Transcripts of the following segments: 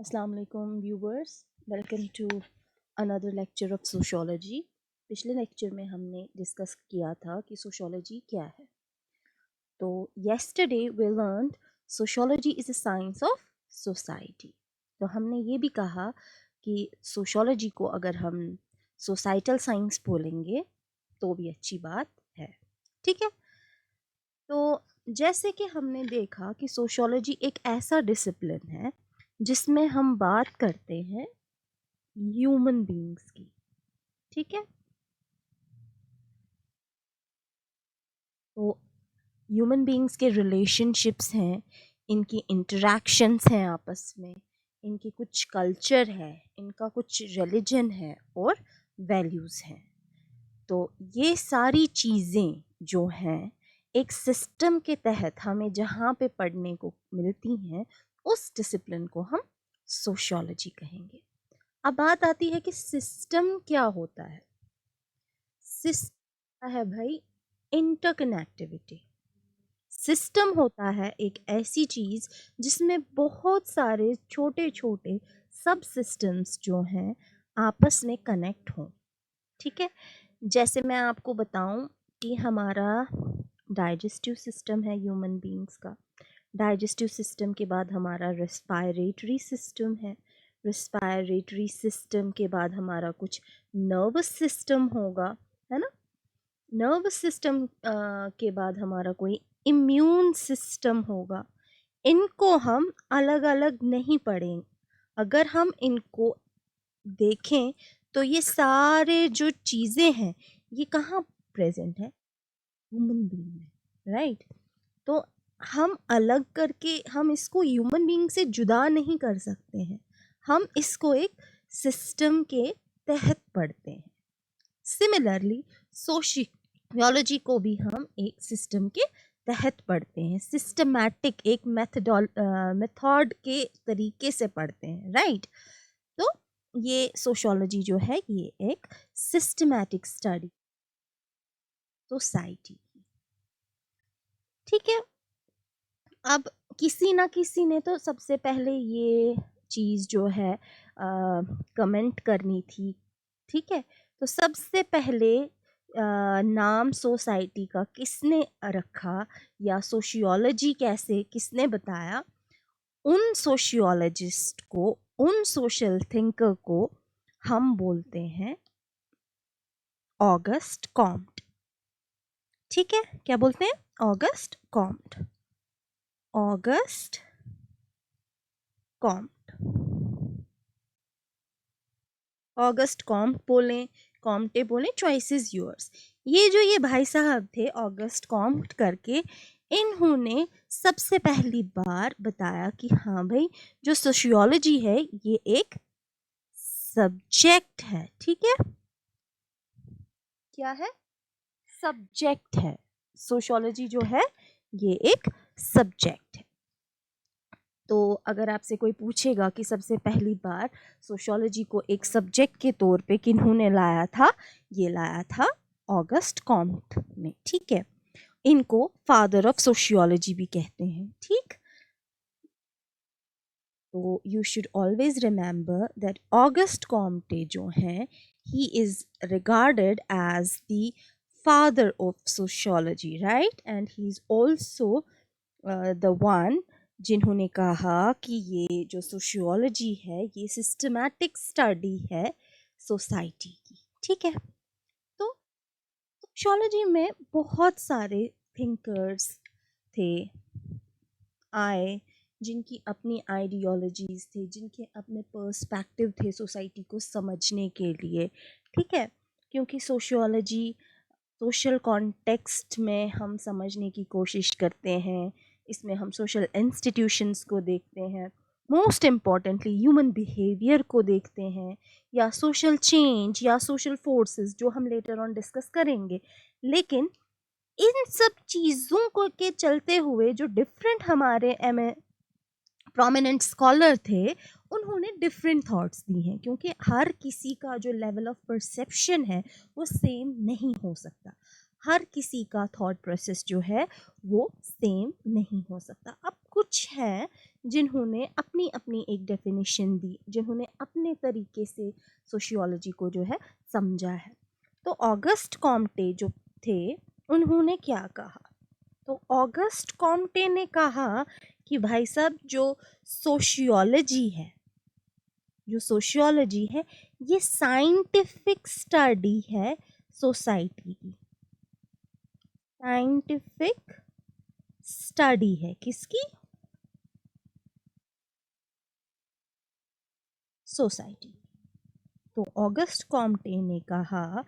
अस्सलाम वालेकुम viewers, welcome to another lecture of sociology. पिछले लेक्चर में हमने डिस्कस किया था कि सोशियोलॉजी क्या है। तो yesterday we learn sociology is a science of society. तो हमने ये भी कहा कि सोशियोलॉजी को अगर हम सोसाइटल साइंस बोलेंगे तो भी अच्छी बात है। ठीक है, तो जैसे कि हमने देखा कि सोशियोलॉजी एक ऐसा डिसिप्लिन है जिसमें हम बात करते हैं ह्यूमन बीइंग्स की। ठीक है, तो ह्यूमन बीइंग्स के रिलेशनशिप्स हैं, इनकी इंटरेक्शंस हैं आपस में, इनकी कुछ कल्चर है, इनका कुछ रिलीजन है और वैल्यूज़ हैं। तो ये सारी चीज़ें जो हैं एक सिस्टम के तहत हमें जहाँ पे पढ़ने को मिलती हैं उस डिसिप्लिन को हम सोशियोलॉजी कहेंगे। अब बात आती है कि सिस्टम क्या होता है। सिस्टम है भाई इंटरकनेक्टिविटी। सिस्टम होता है एक ऐसी चीज़ जिसमें बहुत सारे छोटे छोटे सब सिस्टम्स जो हैं आपस में कनेक्ट हों। ठीक है, जैसे मैं आपको बताऊं कि हमारा डाइजेस्टिव सिस्टम है ह्यूमन बीइंग्स का। डाइजेस्टिव सिस्टम के बाद हमारा रेस्पायरेटरी सिस्टम है। रेस्पायरेटरी सिस्टम के बाद हमारा कुछ नर्वस सिस्टम होगा, है ना। नर्वस सिस्टम के बाद हमारा कोई इम्यून सिस्टम होगा। इनको हम अलग अलग नहीं पढ़ें। अगर हम इनको देखें तो ये सारे जो चीज़ें हैं ये कहाँ प्रेजेंट है, ह्यूमन बीइंग में, राइट। तो हम अलग करके हम इसको ह्यूमन बीइंग से जुदा नहीं कर सकते हैं। हम इसको एक सिस्टम के तहत पढ़ते हैं। सिमिलरली सोशियोलॉजी को भी हम एक सिस्टम के तहत पढ़ते हैं, सिस्टमैटिक एक मेथड के तरीके से पढ़ते हैं, राइट। तो ये सोशियोलॉजी जो है ये एक सिस्टमैटिक स्टडी सोसाइटी। ठीक है, अब किसी ना किसी ने तो सबसे पहले ये चीज़ जो है कमेंट करनी थी। ठीक है, तो सबसे पहले नाम सोसाइटी का किसने रखा या सोशियोलॉजी कैसे किसने बताया, उन सोशियोलॉजिस्ट को, उन सोशल थिंकर को हम बोलते हैं ऑगस्ट कॉम्ट। ठीक है, क्या बोलते हैं? August Comte. August Comte, August Comte बोलें, कॉम्टे बोलें, चॉइस इज योर्स। ये भाई साहब थे ऑगस्ट कॉम्ट करके, इन्होंने सबसे पहली बार बताया कि हाँ भाई जो सोशियोलॉजी है ये एक सब्जेक्ट है। ठीक है, क्या है? सब्जेक्ट है। सोशियोलॉजी जो है ये एक सब्जेक्ट है। तो अगर आपसे कोई पूछेगा कि सबसे पहली बार सोशियोलॉजी को एक सब्जेक्ट के तौर पे किन्होंने लाया था, ये लाया था ऑगस्ट कॉम्ट ने। ठीक है, इनको फादर ऑफ सोशियोलॉजी भी कहते हैं। ठीक, तो you should always remember that August Comte जो हैं he is regarded as the father of sociology, right, and he is also the one जिन्होंने कहा कि ये जो सोशियोलॉजी है ये सिस्टमैटिक स्टडी है सोसाइटी की। ठीक है, तो सोशियोलॉजी में बहुत सारे थिंकर्स थे, आए, जिनकी अपनी आइडियोलॉजीज थे, जिनके अपने पर्सपेक्टिव थे सोसाइटी को समझने के लिए। ठीक है, क्योंकि सोशियोलॉजी सोशल कॉन्टेक्स्ट में हम समझने की कोशिश करते हैं, इसमें हम सोशल इंस्टीट्यूशंस को देखते हैं, मोस्ट इम्पॉर्टेंटली ह्यूमन बिहेवियर को देखते हैं, या सोशल चेंज या सोशल फोर्सेस जो हम लेटर ऑन डिस्कस करेंगे। लेकिन इन सब चीज़ों को के चलते हुए जो डिफरेंट हमारे प्रोमिनेंट स्कॉलर थे, उन्होंने डिफरेंट थॉट्स दी हैं, क्योंकि हर किसी का जो लेवल ऑफ परसेप्शन है वो सेम नहीं हो सकता। हर किसी का थॉट प्रोसेस जो है वो सेम नहीं हो सकता। अब कुछ है जिन्होंने अपनी अपनी एक डेफिनेशन दी, जिन्होंने अपने तरीके से सोशियोलॉजी को जो है समझा है। तो ऑगस्ट कॉम्टे जो थे उन्होंने क्या कहा? तो ऑगस्ट कॉम्टे ने कहा कि भाई साहब सोशियोलॉजी है जो सोशियोलॉजी है ये साइंटिफिक स्टडी है सोसाइटी की। साइंटिफिक स्टडी है किसकी? सोसाइटी। तो ऑगस्ट कॉम्टे ने कहा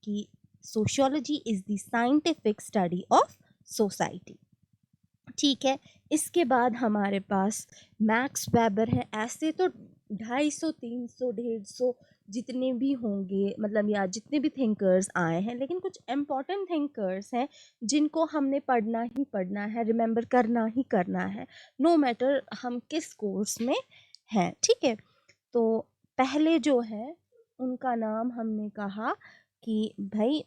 कि sociology is the scientific study of society. ठीक है, इसके बाद हमारे पास मैक्स वेबर है। ऐसे तो 250, 300, 150 जितने भी होंगे, मतलब या जितने भी थिंकर्स आए हैं, लेकिन कुछ इम्पॉर्टेंट थिंकर्स हैं जिनको हमने पढ़ना ही पढ़ना है, रिमेंबर करना ही करना है, नो मैटर हम किस कोर्स में हैं। ठीक है, तो पहले जो है उनका नाम हमने कहा कि भाई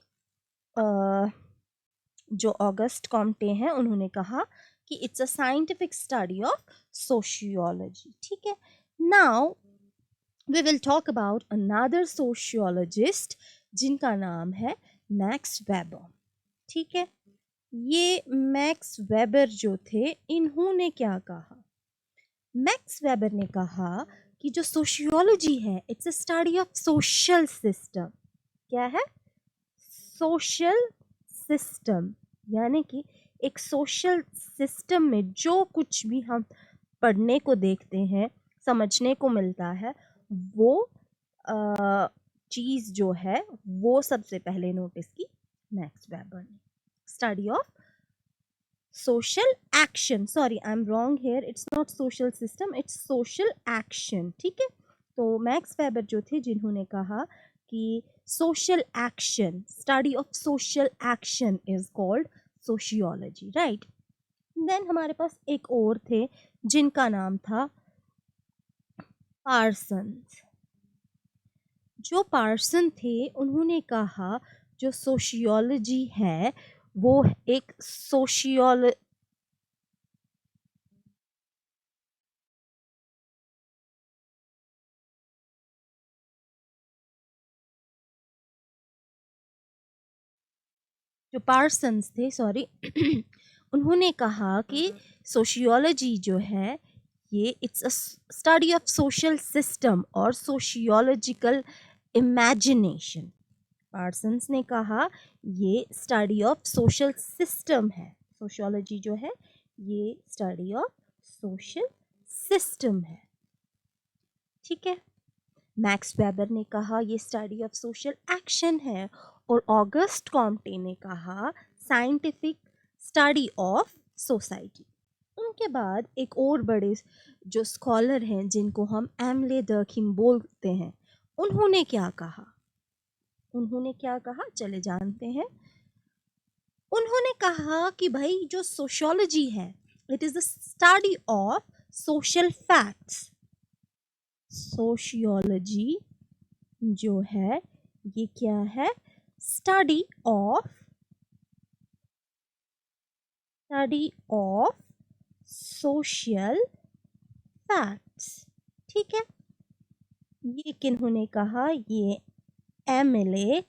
जो ऑगस्ट कॉम्टे हैं उन्होंने कहा कि it's a scientific study of sociology. ठीक है, now we will talk about another sociologist जिनका नाम है मैक्स वेबर। ठीक है, ये मैक्स वेबर जो थे इन्होंने क्या कहा? मैक्स वेबर ने कहा कि जो सोशियोलॉजी है it's a study of social system. क्या है? सोशल सिस्टम, यानी कि एक सोशल सिस्टम में जो कुछ भी हम पढ़ने को देखते हैं, समझने को मिलता है, वो चीज़ जो है वो सबसे पहले नोटिस की मैक्स वेबर ने। Study of social action, sorry I am wrong hair, it's not social system, it's social action. ठीक है, तो मैक्स वेबर जो थे जिन्होंने कहा कि social action, study of social action is called sociology, right. Then हमारे पास एक और थे जिनका नाम था पार्सन्स। जो पार्सन थे उन्होंने कहा जो सोशियोलॉजी है वो एक सोशियोल जो पार्सन्स थे, सॉरी, उन्होंने कहा कि सोशियोलॉजी जो है ये it's a study of social system और सोशियोलॉजिकल इमेजिनेशन। पार्सन्स ने कहा ये स्टडी ऑफ सोशल सिस्टम है। सोशियोलॉजी जो है ये स्टडी ऑफ सोशल सिस्टम है। ठीक है, मैक्स वेबर ने कहा ये स्टडी ऑफ सोशल एक्शन है और ऑगस्ट कॉम्टे ने कहा साइंटिफिक स्टडी ऑफ सोसाइटी। उनके बाद एक और बड़े जो स्कॉलर हैं जिनको हम एमले दर्खिम बोलते हैं, उन्होंने क्या कहा? उन्होंने क्या कहा चले जानते हैं। उन्होंने कहा कि भाई जो सोशियोलॉजी है it is the study of social facts. Sociology जो है ये क्या है? Study of social facts. ठीक है, ये किन्होंने कहा? ये एमएलए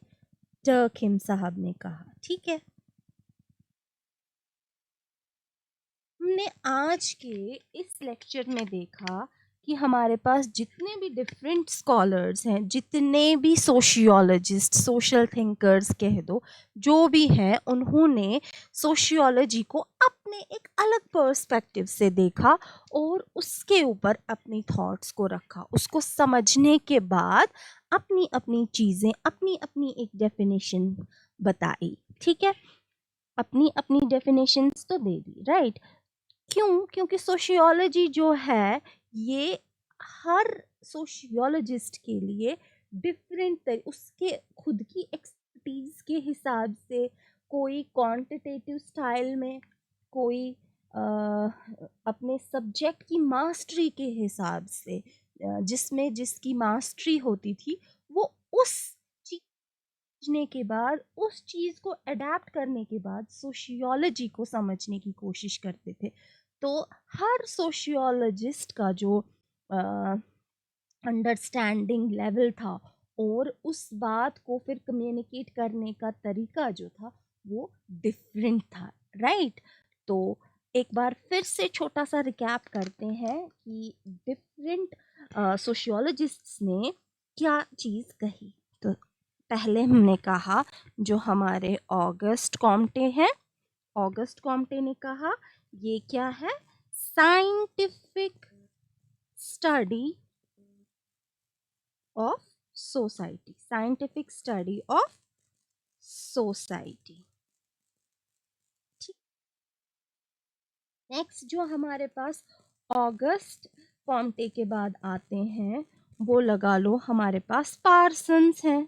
डर्खिम साहब ने कहा। ठीक है, हमने आज के इस लेक्चर में देखा कि हमारे पास जितने भी डिफरेंट स्कॉलर्स हैं, जितने भी सोशियोलॉजिस्ट, सोशल थिंकर्स कह दो, जो भी हैं, उन्होंने सोशियोलॉजी को अपने एक अलग पर्सपेक्टिव से देखा और उसके ऊपर अपनी थॉट्स को रखा। उसको समझने के बाद अपनी अपनी चीज़ें, अपनी अपनी एक डेफिनेशन बताई। ठीक है, अपनी अपनी डेफिनेशंस तो दे दी, राइट। क्यों? क्योंकि सोशियोलॉजी जो है ये हर सोशियोलॉजिस्ट के लिए डिफरेंट, उसके खुद की एक्सपर्टीज के हिसाब से, कोई क्वांटिटेटिव स्टाइल में, कोई अपने सब्जेक्ट की मास्टरी के हिसाब से, जिसमें जिसकी मास्टरी होती थी वो उस चीज समझने के बाद, उस चीज़ को अडेप्ट करने के बाद सोशियोलॉजी को समझने की कोशिश करते थे। तो हर सोशियोलॉजिस्ट का जो अंडरस्टैंडिंग लेवल था और उस बात को फिर कम्युनिकेट करने का तरीका जो था वो डिफरेंट था, राइट। तो एक बार फिर से छोटा सा रिकैप करते हैं कि डिफरेंट सोशियोलॉजिस्ट्स ने क्या चीज़ कही। तो पहले हमने कहा जो हमारे ऑगस्ट कॉम्टे हैं, ऑगस्ट कॉम्टे ने कहा ये क्या है, scientific study of society, scientific study of society। ठीक, नेक्स्ट जो हमारे पास ऑगस्ट कॉम्टे के बाद आते हैं वो लगा लो हमारे पास पार्सन्स हैं।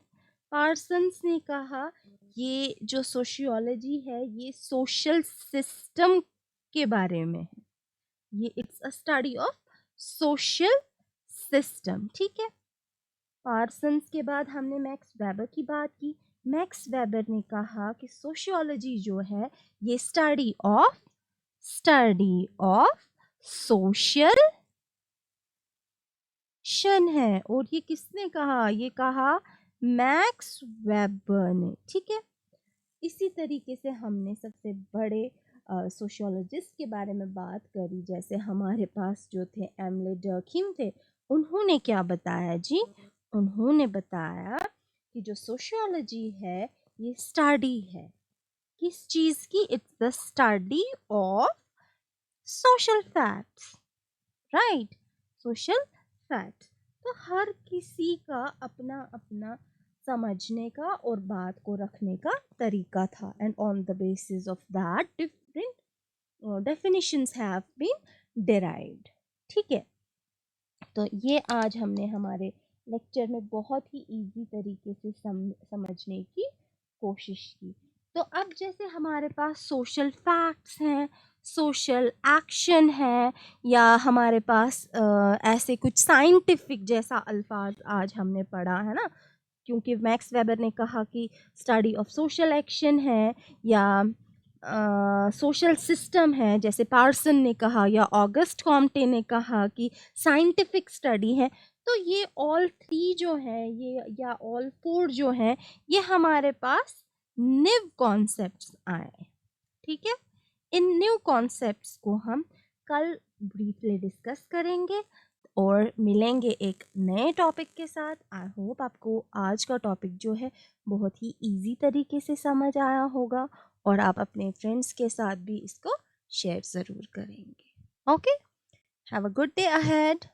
पार्सन्स ने कहा ये जो सोशियोलॉजी है ये सोशल सिस्टम के बारे में है, ये it's a study of social system, ठीक है। पार्सन्स के बाद हमने मैक्स वेबर की बात की। मैक्स वेबर ने कहा कि सोशियोलॉजी जो है ये स्टडी ऑफ सोशल शन है, और ये किसने कहा, ये कहा मैक्स वेबर ने, ठीक है। इसी तरीके से हमने सबसे बड़े सोशियोलॉजिस्ट के बारे में बात करी, जैसे हमारे पास जो थे एमले डर्कहीम थे। उन्होंने क्या बताया जी, उन्होंने बताया कि जो सोशियोलॉजी है ये स्टडी है किस चीज़ की, it's the study of social facts, right, social facts. तो हर किसी का अपना अपना समझने का और बात को रखने का तरीका था, and on the basis of that different definitions have been derived, ठीक है। तो ये आज हमने हमारे लेक्चर में बहुत ही इजी तरीके से समझने की कोशिश की। तो अब जैसे हमारे पास सोशल फैक्ट्स हैं, सोशल एक्शन है, या हमारे पास ऐसे कुछ साइंटिफिक जैसा अल्फाज आज हमने पढ़ा है ना, क्योंकि मैक्स वेबर ने कहा कि स्टडी ऑफ सोशल एक्शन है या सोशल सिस्टम है, जैसे पार्सन ने कहा या ऑगस्ट कॉम्टे ने कहा कि साइंटिफिक स्टडी है। तो ये ऑल थ्री जो है ये या ऑल फोर जो है ये हमारे पास न्यू कॉन्सेप्ट्स आए, ठीक है। इन न्यू कॉन्सेप्ट्स को हम कल ब्रीफली डिस्कस करेंगे और मिलेंगे एक नए टॉपिक के साथ। आई होप आपको आज का टॉपिक जो है बहुत ही इजी तरीके से समझ आया होगा और आप अपने फ्रेंड्स के साथ भी इसको शेयर ज़रूर करेंगे। Okay, have a good day ahead.